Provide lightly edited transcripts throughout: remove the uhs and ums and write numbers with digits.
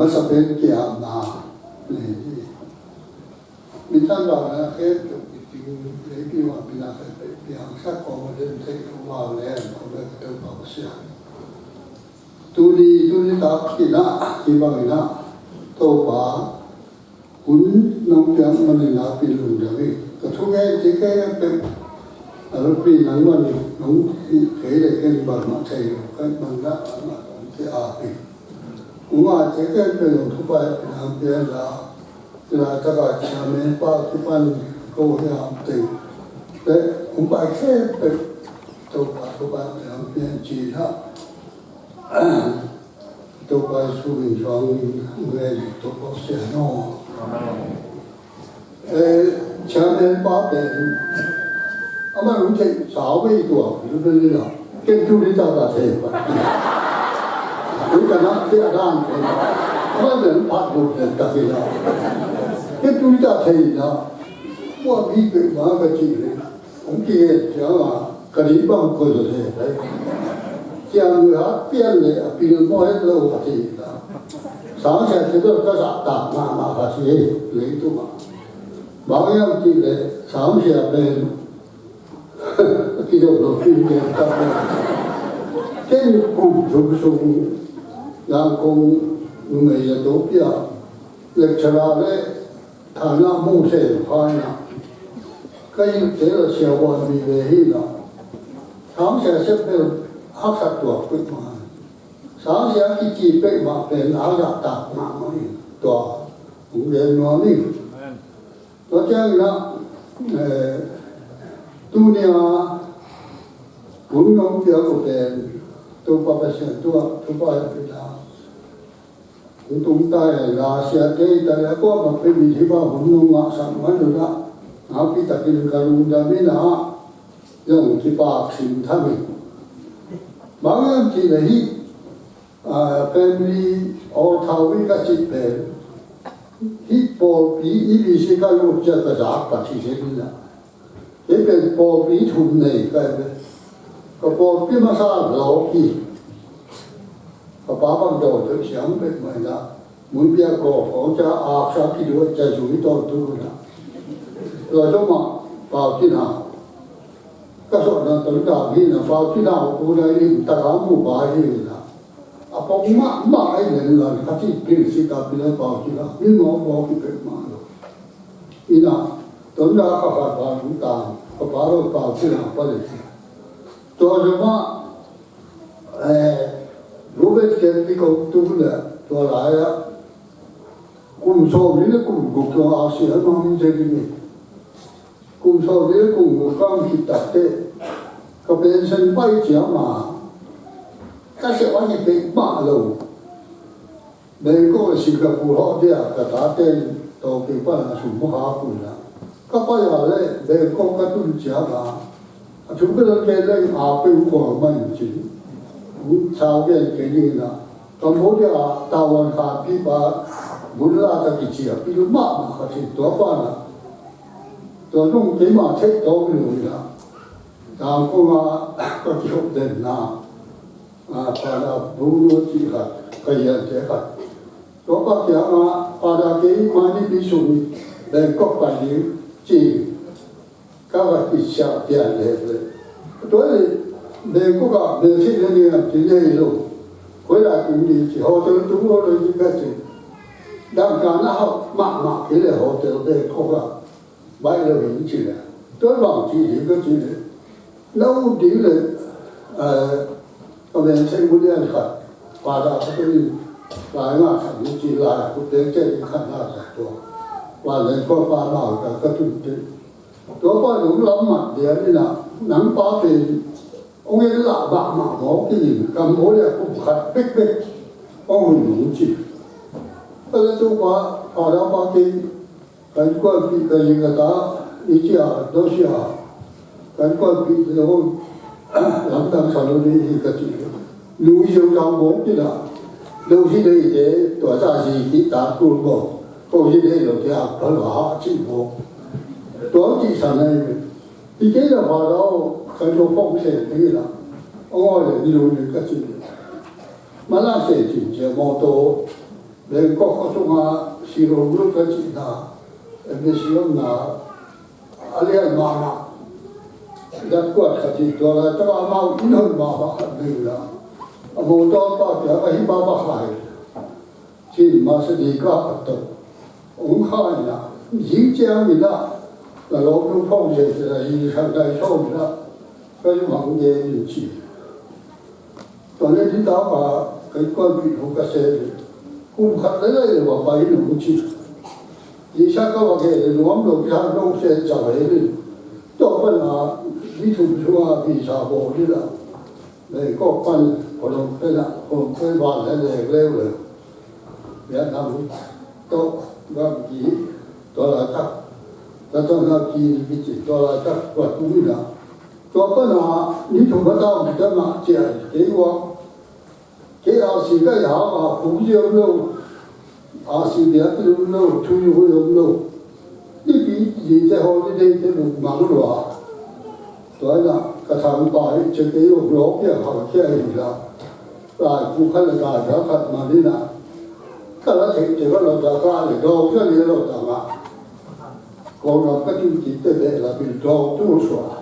Masapin kia na Minsan lang na kahit yung lebi wa pinakapiyang sa komoden sa ituwa ulit kung nagtaw pa ko siya. Tuli tak kina ibang ina to pa kun nang piyang manila pilun dawi. Katungay jika pe alupi nang man nung kaya kan ba ma chay kan mangla ma ti api. Unga jika pe nung tupa nang piyang la là các bạn cha mẹ ba cái phần câu hỏi từ đấy cũng bài khéo từ tôi bạn làm việc gì đó tôi bài số bình thường người tôi có sẽ nó cha mẹ ba bên mà lúc chạy 60 tuổi lúc đó là cái chú đi đâu là thế vậy lúc đó nó cái đàn mà mình bắt buộc được cái gì đó cái túi ta thấy là qua bị cái mà cái gì đấy cũng kia chẳng là cái gì bằng cái gì đấy chẳng người hát tiền này tiền mua hết lâu cái gì đó sáng sẽ chỉ có cái啥đạn mà cái gì lấy tu mà bảo em chỉ là sáng sẽ lên cái đồ đồ phim kia cái cùng chung chung làm cùng người là tốt kia lịch sử đấy thằng nào mua xe phải nào cái thế là xe quan bị về hi nào sáng sẽ xếp theo học sát tuổi quyết mà sáng sẽ cái chi bệ màเป็นáo giặt tạp mà mới tuổi cũng về nó đi nó chơi là tu nia cũng nông theo của tiền tu pa pa sen tu pa là chúng ta là sẽ thấy tại là có một cái vị trí bao hùng nông ngã sản phẩm được đó, áo bị tắc kinh cả luôn đã biết là dùng cái bạc xin tham mình, bao nhiêu chỉ là hi, family all thao với các chị bé, hi bộ bị bị sự cái lúc chơi cái giá cả chỉ sẽ đi là, cái bên bộ bị thùng này cái bộ bị mà sao lỗ gì và bà bằng đầu tôi sáng biết mày là muốn biết có phổ cha sao khi đó chạy xuống tôi là rồi đó mà vào khi nào các số là tôi đã nghĩ là vào khi nào cô này đi ta có mua bài gì là bông mà ấy là các chị biết sự đặc biệt là vào khi nào nhưng mà vào khi cái mà rồi là tôi đã có phải vào chúng ta có vào khi nào phải được tôi mà lúc ấy cái câu tu là tôi lại á cùng số với cùng cho ASEAN mà mình chơi cái này cùng số với cùng con khi tập thế có bên sân bay chiếu mà các sẽ có những cái bạ lầu đây có sự gặp phù họ thì cả ta tên tàu cái phần là sủng mua hàng cũng là các bây giờ đấy đây có các tu chiếu mà chúng cái cái đây bên của mình chỉ sao cái gì là còn bố thì tàu vận tải bị bà muốn ra cái gì à bị lúc mà thìตัวqua làตัวนุ่งcái mà chếtตัวngười là tàu cũng có chịu đến là phải là bố nó chỉ là cái gì thế cảตัวqua kia mà para cái mà đi bị sụn để có phải gì chỉ các bạn bị sợ tiền đấy tôi để có cả để xin lên đi chỉ đây rồi với lại cũng đi chỉ hỗ trợ chúng tôi rồi những cái gì đang cả nó học mà cái này hỗ trợ để có cả bài là những chuyện này tôi bảo chỉ những cái chuyện này lâu đi là còn mình xem muốn đi ăn khát và đã có cái lại mà thành những chuyện lại cũng đến trên khát là rồi và lại có ba nào cả các thứ gì tôi có đúng lắm mà để đi nào nắng ba thì ông ấy là bạn mà có cái gì cầm bố là cũng khát bích ông hùng đúng chỉ bây giờ tôi qua ở đó ba cái quan bị cái gì người ta ý chí à đó xí à cái quan bị nó làm tăng sản lượng đi cái gì lưu siêu trong bố cái đó lưu siêu đây để tỏa ra gì thì ta tuôn bố câu gì đây rồi thì à đó là họ chỉ bố tỏa chỉ sản này thì cái là vào đó cái chỗ phong sẽ thế là ông ơi là đi luôn cái gì mà là sẽ chỉnh chế mô tô nên có số mà xí đồ lúc cái chị na em biết xí ông na alian mà đặt quạt cái chị đó là cho anh mau ít hơn mà hạt điều là một đó bao giờ cái ba ba hai chỉ mà sẽ đi cả hạt đâu ông khai là dính chéo gì đó là lúc nó phong gì thì là gì thằng đại số gì đó cái mỏng nhẹ như chỉ toàn lên đi đó mà cái con bị không có xe cũng khát lấy là vào bay nó cũng chỉ đi xa các bạn cái nó không được ra đâu xe trả về đi cho bên là đi thùng xuống bị xả bộ đi là để có phần của nó cái là còn cái bàn này là leo rồi Việt Nam to gặp gì đó là chắc là trong gặp gì cái gì đó là chắc vật cũng là cho bên là đi thùng bắt đầu thì cái mà chỉ cái qua cái gì cái nhà mà cũng nhiều đâu gì biết đâu chui vô đâu đi gì thế họ đi đây cái vùng mảng rồi đó là cái thằng bài chơi cái vùng lỗ kia họ chơi gì là lại cũng khá là đại đó thật mà đi nào cái đó thì chỉ có là ra để đâu cho nên là mà còn là cái chương trình tế là bị đâu tu sửa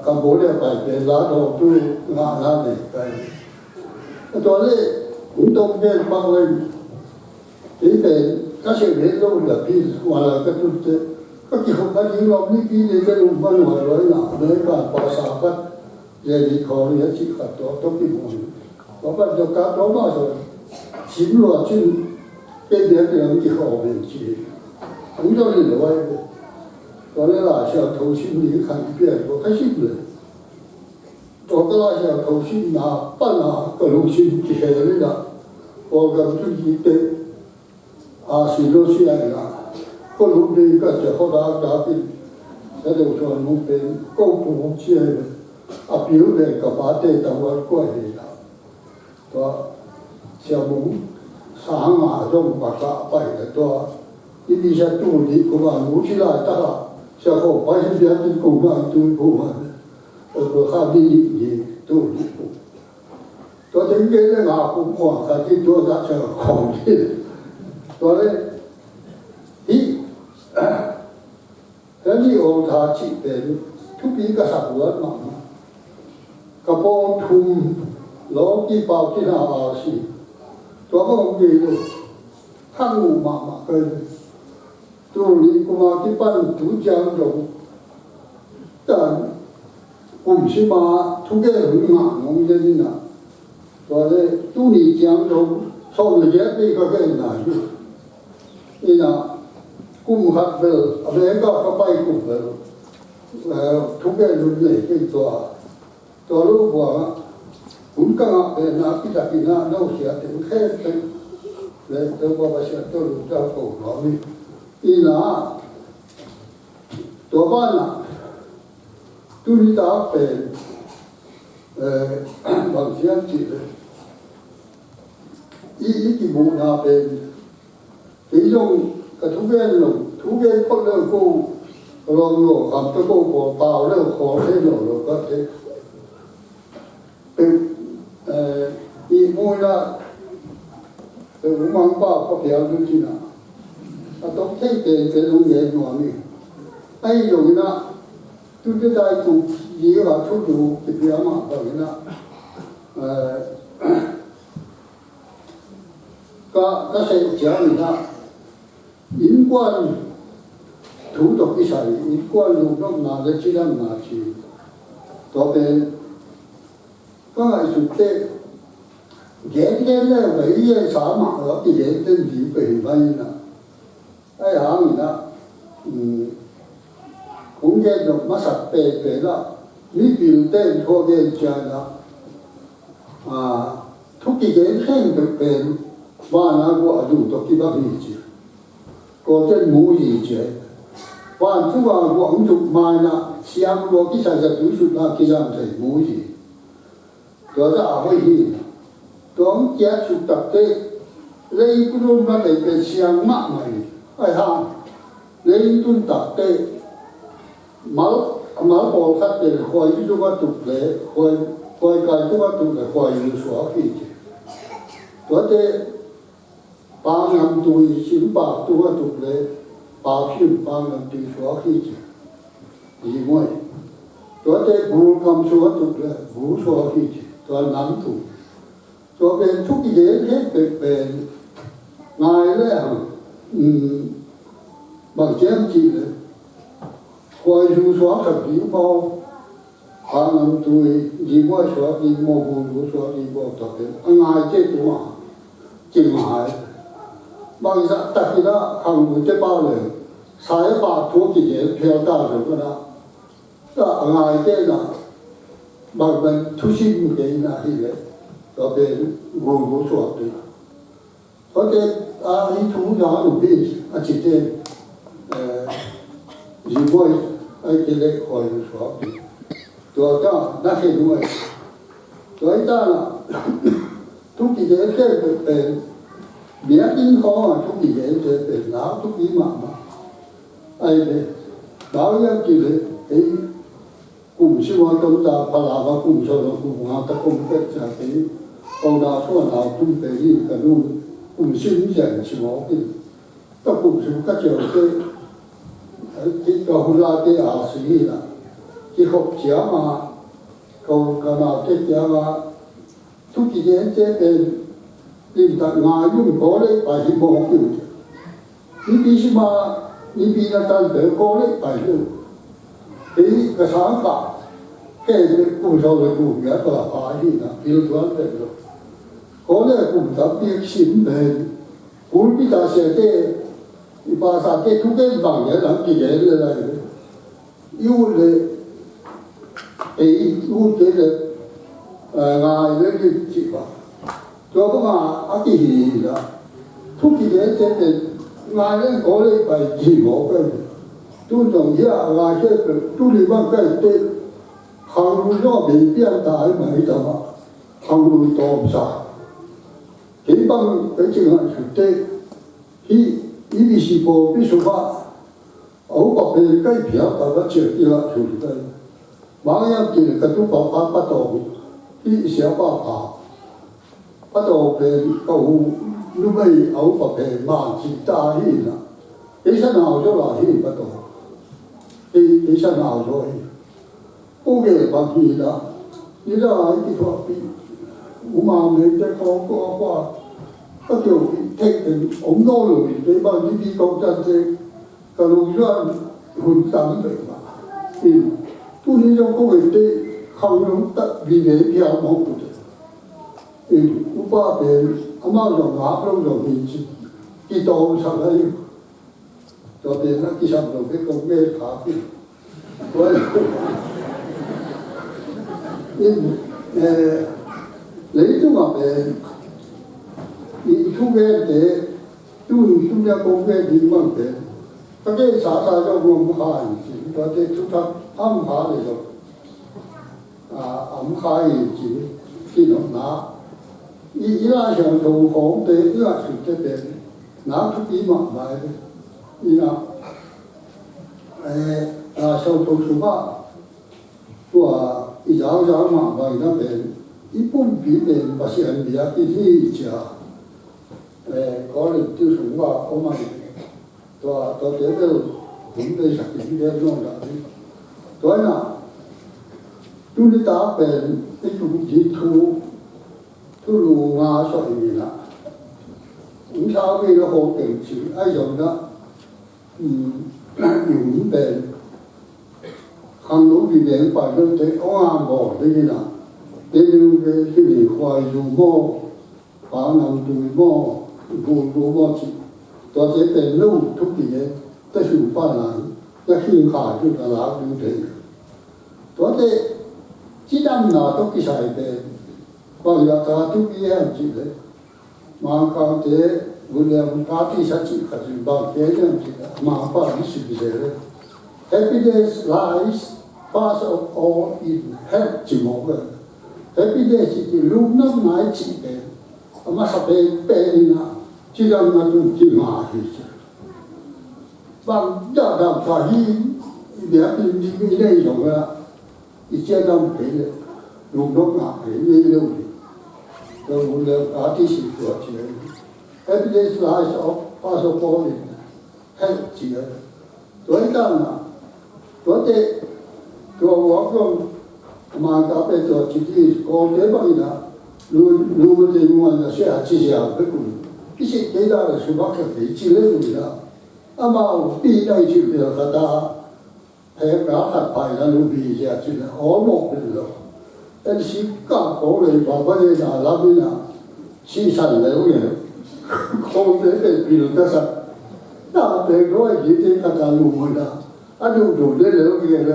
cả bố này phải về lá đầu tu ngã này cái đó là cũng đông viên bằng lên thế về các sự việc đâu là khi mà là cái tu các cái không có những lòng lý cái cái vùng văn hóa rồi là nơi cả bảo xã phát về đi khó thì chỉ cả đó tôi cái vùng có bao giờ cả đó mà rồi chính là chính cái việc này chỉ khó bên chỉ cũng cho nên là vậy đó là sẽ thấu sinh lý khẳng biệt của cái sinh rồi đó là sẽ thấu sinh là ban là cái lối sinh chỉ là đấy là còn cái thứ gì thế xin lỗi xin lỗi có lúc đi cái chỗ họ đã bị cái đầu cho nó bên công cụ chia biểu về cái vấn đề tàu qua hệ là đó sẽ muốn sáng mà trong và cả phải là đó đi đi sẽ tu đi của bạn muốn chỉ lại ta sẽ có phải hiện diện trên cùng bạn tu của bạn ở khác đi gì tu đi đó đến cái là ngã cũng khoảng cái gì đó đã sẽ không đi đó đấy thì cái gì ông ta chỉ đến chút ít cái sản vật mà cái bao thùng lỗ cái bao cái nào xí đó có ông gì đâu hàng ngũ mà cái tu lý của mà cái ban tu giang rồi但我们是把ทุกอย่างหมา我们这里呢说的tu lý giang rồi sau này cái nàyนี่นะกุ้มขัดเบลอะไรก็ไปกุ้มเบลทุกอย่างรุ่นเลยเป็นตัวรู้ว่าผมก็เป็นนักพิจารณาโน้ตเสียถึงแค่เป็นเลยตัวว่าเสียตัวรู้เจ้าตัวหลอนี่นี่นะตัวบ้านน่ะตุนิตาเป็นบางเสียงจีเลยอีกี่บุญนาเป็นที่ตรงกับทุกเรื่องทุกเรื่องคนเรื่องกูลองโลกกับตัวกูเปล่าเรื่องของเรื่องโลกก็เป็นอีมูนะเป็นมังป้าเขาเพียงดูจีน่ะต้องใช้เป็นโรงเรียนหน่วยนี่ไอ้โรงนะทุกที่ได้กูยีว่าทุกดูที่เพียงมาตรงนี้นะก็ใช้เจ้านี่นะอินกวนถูกตกที่ใส่อินกวนลูกน้องนาเล็กที่นั่นนาชีต่อเป็นก็ไอ้สุดเตะแย่แล้วไอ้ยัยสามารถเอาที่แย่เต็มที่ไปไปนะไอ้หางนี่นะคงแย่ดอกมาสักเปรละมีบิลเต้นทั่วเกณฑ์ใจนะทุกที่แย่แข่งเป็นว่านะกูอายุตกที่บ้านนี่จีก็จะมูยีเจว่าทุกวันกูอังจุกมานะเสียงกูที่ใส่จะดูสุดนะที่จะใส่มูยีก็จะเอาไว้ที่ต้องแก้สุดตัดเตะเลยกูรู้มาแต่เป็นเสียงมากไหมไอ้ห่างเลยตุ้นตัดเตะมาบอกคัดเป็นคอยทุกวันตุกเลยคอยกายทุกวันตุกเลยคอยอยู่สวะพี่ตัวเตะ把人对心把多读嘞，把品把人对说起去，因为ตัวเด็กบูคำชัวตุกเลยบูชัวที่ตัวนั้นถูกตัวเป็นทุกอย่างที่เป็นง่ายเลยบางเจ้าจีเลยคอยดูชัวกับดีพอหาเงินตัวดีกว่าชัวดีโมบูดูชัวดีกว่าตัวเป็นง่ายเจ้าตัวจริงหายบางสักตะกี้ละทางมือเจ้าบ้าเลยสายบาทุกอย่างเพียวตาเลยก็ได้ก็ง่ายเจ้าน่ะบางเป็นทุกสิ่งเองนะที่เลยตัวเป็นบูดูชัวดีเพราะเจ้าไอ้ทุกอย่างหนุ่มพี่อาชีพเจ้ดีกว่าไอ้เจ้าเล็กคอยดูชัวดีตัวเจ้าน่าเห็นด้วยตัวไอ้เจ้าน่ะทุกอย่างเจ้าเป็นเบียร์กินของอ่ะทุกอย่างเจ้าเป็นน้ำทุกอย่างมาไอ้เนี่ยดาวยังกินเลยไอ้กลุ่มชีวะต้นตาพลาวะกลุ่มชนกลุ่มหาตะกลุ่มเป็ดจากที่เอาดาวส่วนดาวทุ่มไปที่กระนุ่มกลุ่มชิ้นใหญ่ชีวะกินก็กลุ่มชีวะก็เจอที่ก็หุ่นลาที่อาศีละที่เขาเจียมาเขากำลังเจียมาทุกอย่างเจ้าเป็นริมทางงายุ่งโกเลยไปที่มองอยู่นี่ปีชิมานี่ปีนั้นตอนเดินโกเลยไปเลยที่กระสังกะแค่เป็นกลุ่มชาวเลยกลุ่มเยอะตัวพายที่นะพิลตัวเป็นเลยโกเลยกลุ่มทับเปียกชิมเป็นกลุ่มพิจารณาเจ้ภาษาเจ้ทุกอย่างบางอย่างหลังกี่อย่างเลยอยู่เลยอยู่เจ้เลยงานเลยที่จีบตัวก็มาอากิหิละทุกอย่างเจ้เป็นงานเรื่องโกเลยไปจีบบอกกันทุกอย่างที่งานเจ้เป็นทุกเรื่องก็เจ้ทางรู้ยอดเป็นเพี้ยนตายไม่ได้มาทางรู้ตอบสายที่บางเป็นจริงอ่ะสุดเจ้ที่อีวิสิโกพิสุภาเอาไปเป็นใกล้เพียงแต่ว่าเชื่อที่ละสุดเลยบางอย่างกินกระตุ้นปากปะตองที่เสียปากปะตองเป็นก็หูรู้ไม่เอาไปเป็นมาจิตตาหินะที่ฉันเอาจะละหิปะตองที่ฉันเอาจะหิผู้เก็บบางทีนะนี่ได้ที่เขาปีอุมาเมย์จะเขาก็ว่าก็จะเทคเป็นองค์โน้นเลยในบางที่มีกองจันทร์ก็ลงย้อนหุ่นตั้งเลยมาผู้นี้เราก็เห็นได้ข้างนู้นตัดวิเลเพียงมองดูอุปาเป็นอามาหลงหาพระหลงมีจิตที่โตสังเลยตัวเป็นนักกิจกรรมเราเป็นกองเมฆขาขึ้นว่าเลยตัวมาเป็นอีทุกเรื่องเด็กทุกอย่างกองเมฆดีมากเป็นตอนนี้สาจะรวมขายจริงตอนนี้ทุกท่านอ้ำหาเลยก็อ้ำขายจริงที่น้องน้าอีหลายอย่างถูกของเด็กที่สุดจะเป็นน้าทุกปีมากมายเลยอีน่ะชาวทุกสุภาพตัวอีจ้าๆมาบางนั่นเป็นอีปุ่มปีเป็นภาษาอังกฤษที่จะก็เลยที่สุดว่าเขามาตัวเด็กผมได้สักทีเดียวน้องได้ตัวน่ะตุลิตาเป็นไอ้ทุกจิตทุลูงาสอยนี่นะผมชาวเวรโหเก่งสิไอ้ยงนะอยู่เป็นข้างนู้นที่เลี้ยงไปนั่นเด็กอ้างบอกได้ยินนะเด็กอยู่ในที่มีควายอยู่หม้อปลาหนังดูหม้อบูดูหม้อจิตัวเด็กเป็นลูกทุกทีแต่สู่ป้าหลังก็ขึ้นขาขึ้นตลาดดูเด็กตัวเด็กที่ดำหนาต้องกิจายเป็นบางอย่างตาทุกอย่างจิเลยมาเขาเด็กบุญแล้วพาที่ชัดจิขัดบางเรื่องจิมาป้าที่สุดเลย Happiness lies part of all in health จิมองกัน Happiness ที่รู้น้ำหนักจิเป็นมาสับเป็นนะที่เรามาดูที่มาที่จะบางอย่างเราฝ่ายเดี๋ยวมีได้อย่างว่าอีเจ้าดำเป็นลูกน้องหนักเป็นไม่รู้เราบุญแล้วอาทิตย์สิบตัวเชียว evidence lies of first of all in health here. Tối đa là có thể tôi có mà cả bây giờ chỉ có thế bằng là luôn luôn thì ngoài là sẽ chỉ là cái cái sự thế đó là sự bắt cái chỉ lấy rồi đó mà đi đây chỉ là cái ta thế cả thật phải là luôn bị giờ chỉ là ổn một rồi但是各国嚟話嗰啲就係嗰邊啊，黐神嚟好嘢，抗體嘅變得實，但係嗰個嘢啲大家用佢啦，一用做啲兩嘢咧，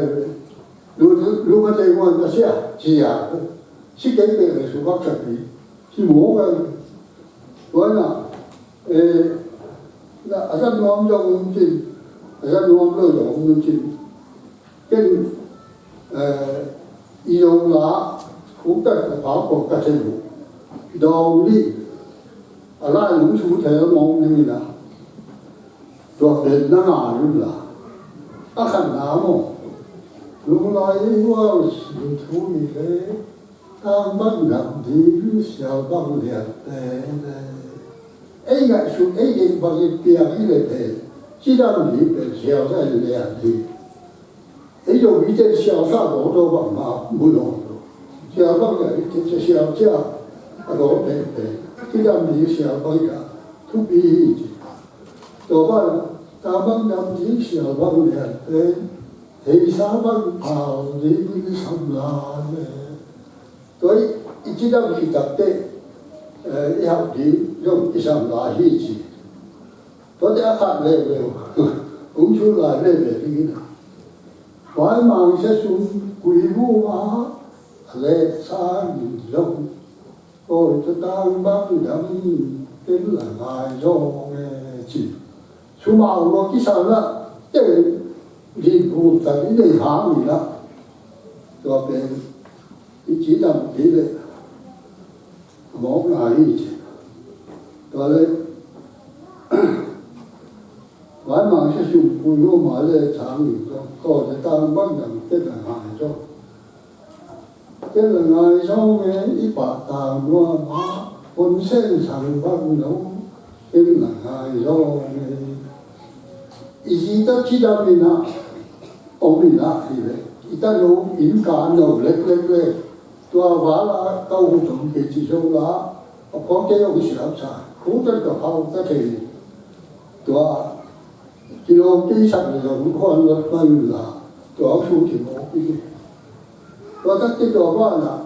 用個地方就先自然，識幾病嚟做乜出嚟，是冇嘅，所以啦，嗱，阿生我咁樣咁先，阿生我咁樣咁先，跟用啦。cũng tất cả của các thầy đầu đi ở lại cũng chú thế mong như là rồi đến nó ngả luôn là các khẩn áo mà lúc nói qua sự thú như thế ta bắt gặp thì sao bằng liệt thế ấy ngại xuống ấy đến bằng cái tiền cái này thế chỉ đang nghĩ về xèo ra liệt thì ấy rồi bị trên xèo sao đó đâu bằng mà muốn nói小帮的就是小家，老伯伯，这样子小帮的，土比，多半大帮人是小帮的，第三帮跑的那个什么的，所以一直到去到的，要的用一上垃圾去，多点看来了，工出来了的这个，外忙些说规模嘛。lệ xa nhìn rộng ôi cho tăng bác đắm cái là ngài do nghe chỉ số màu nó cái sao đó để đi phụ tại để há mình đó cho bên cái chỉ đầm tí lệ món ngài gì cho nên vài mà sẽ dùng phụ lúa mà lệ sáng nhìn rộng có thể tăng bác đắm cái là ngài do cái là ngày sau nghe ít bạc tàng qua má con sen sẵn bằng nấu cái là ngày sau nghe ý ta chỉ đam mình à ông mình à thì vậy ý ta nấu yếm cá nấu lết tua vả là câu trồng cái chỉ số lá có cái ông sẽ làm sao cũng rất là hao cái thì tua kilo cái sẵn rồi cũng còn một phần là tua số thì một cái và các cái đó qua là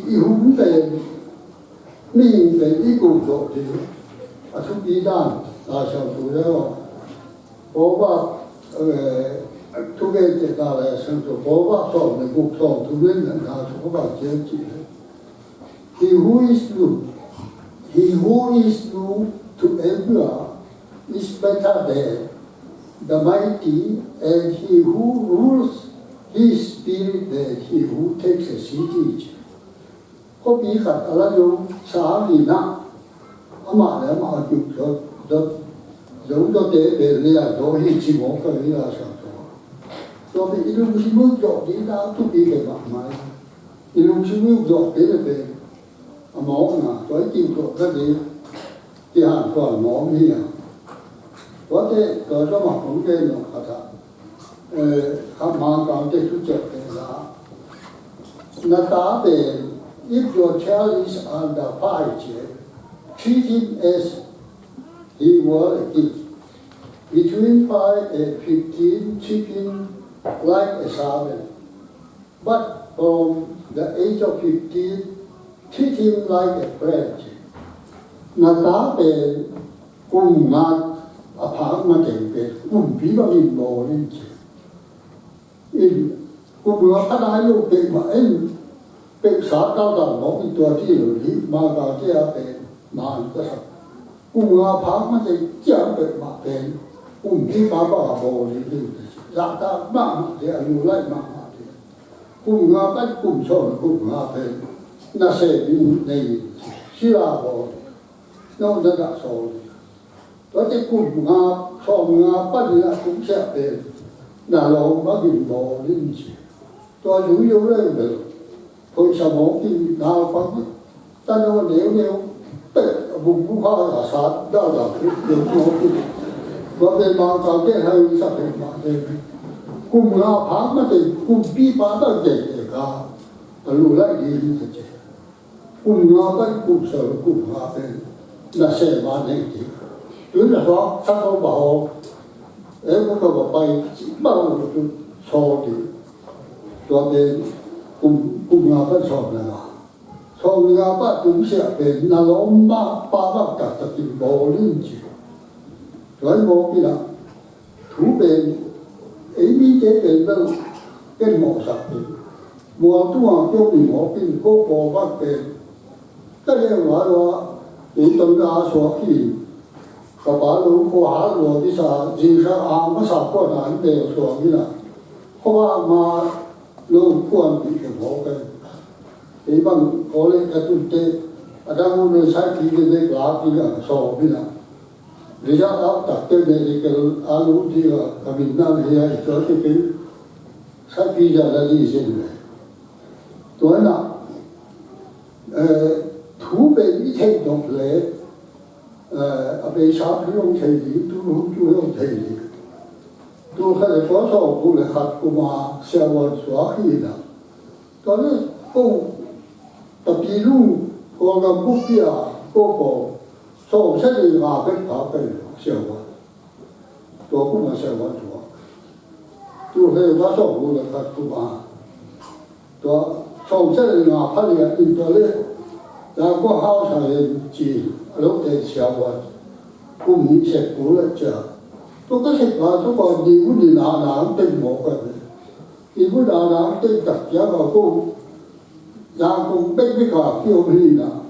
hướng về mình về đi cùng độ thì thu đi đàn là sao thu đó có qua thu về thì là sao thu có qua sổ này cuộc sổ thu lên là số vào chế chỉ he who is true to everyone is better than the mighty, and he who rules his spirit than he who takes a city. Có bí khẩn ở là dùng xã gì nặng, mà để mà chụp cho giống cho tế về là cho hi chỉ một cái là sao cho bị lúc chỉ bước dọn đi ra thu bị cái mặt máy, lúc chỉ bước dọn đến là về máu là tới chịu dọn cái gì, cái hàng còn máu như nào có thể có cho mặt cũng cái nó khá thật khám mang cảm thấy chút chật cái là nó ta về if your child is under 5 years, treat him as he were a kid. Between 5 and 15, treat him like a servant. But from the age of 15, treat him like a friend. Nó ta về cùng ngạc ở phá mà kể về cùng phí vào hình bồ lên chứ. Cùng nó phát ái vô kể mà emเป็นสาเก้าต่างของอีตัวที่อยู่ที่มาเก่าที่เป็นมาก็สักกุ้งอาพักมันจะเจ้าเป็นมาเป็นกุ้งที่มาบ้าบอนี่คือรักตาบ้ามาที่อายุไล่มาที่กุ้งอาเป็นกุ้งชนกุ้งอาเป็นน่าเสียดีในศิลาบอน้องจะกระโซนแล้วที่กุ้งอาชอบอาปั้นละกุ้งเสียเป็นน่าลองมากินบอนี่จีตัวอยู่อยู่เรื่องเดียวthôi sao mổ thì nào có ta ta nói nếu vùng cũng khó là sát đó là điều nó và về mà có cái hơi sắp đến mà thì cùng là phá mà thì cùng bi phá đó để cả lũ lại đi như thế cùng là cái cùng sở cùng là là sẽ mà này thì cứ là đó sao có bảo em cũng có bay chỉ bao so thì cho nên cùng là cái so này mà so là bắt cũng sẽ về là nó ba cả tập trình bộ liên chỉ rồi một cái là thú bền ấy bí chế bền đâu cái mỏ sạch mùa thu hoạch cho mình mỏ pin cố bộ bắt bền cái này nói là để tôi đã số khi các bạn lúc có hạt rồi thì sao gì sao mà sao có nạn đều số như là hoa mà lúc quan bị cái mỏ cái thì bằng có lẽ cái tụi tê ở đang muốn sai khi cái này là thì là số như là lý do đó đặt tên này cái alo thì là Việt Nam thì là cho cái sai khi là gì gì này tôi là thú về ý thành động lệ ở bên xã thì ông thầy gì tôi không chú ông thầy gì tôi khai có số cũng là hạt của mà xe vận xóa khi nào đó là cô tập đi luôn cô làm bút bia cô có số sẽ đi vào cái phá cái xe vận tôi cũng là xe vận xóa tôi khai có số cũng là hạt của mà đó số sẽ đi vào phát hiện in đó đấy đã có hao sản chỉ lúc đấy xe vận cũng nghĩ sẽ cố là chờ tôi có thể bảo tôi còn đi cũng đi nào tên một cái này đi cũng nào tên tập giá vào cô ra cùng bên với cả kêu gì nào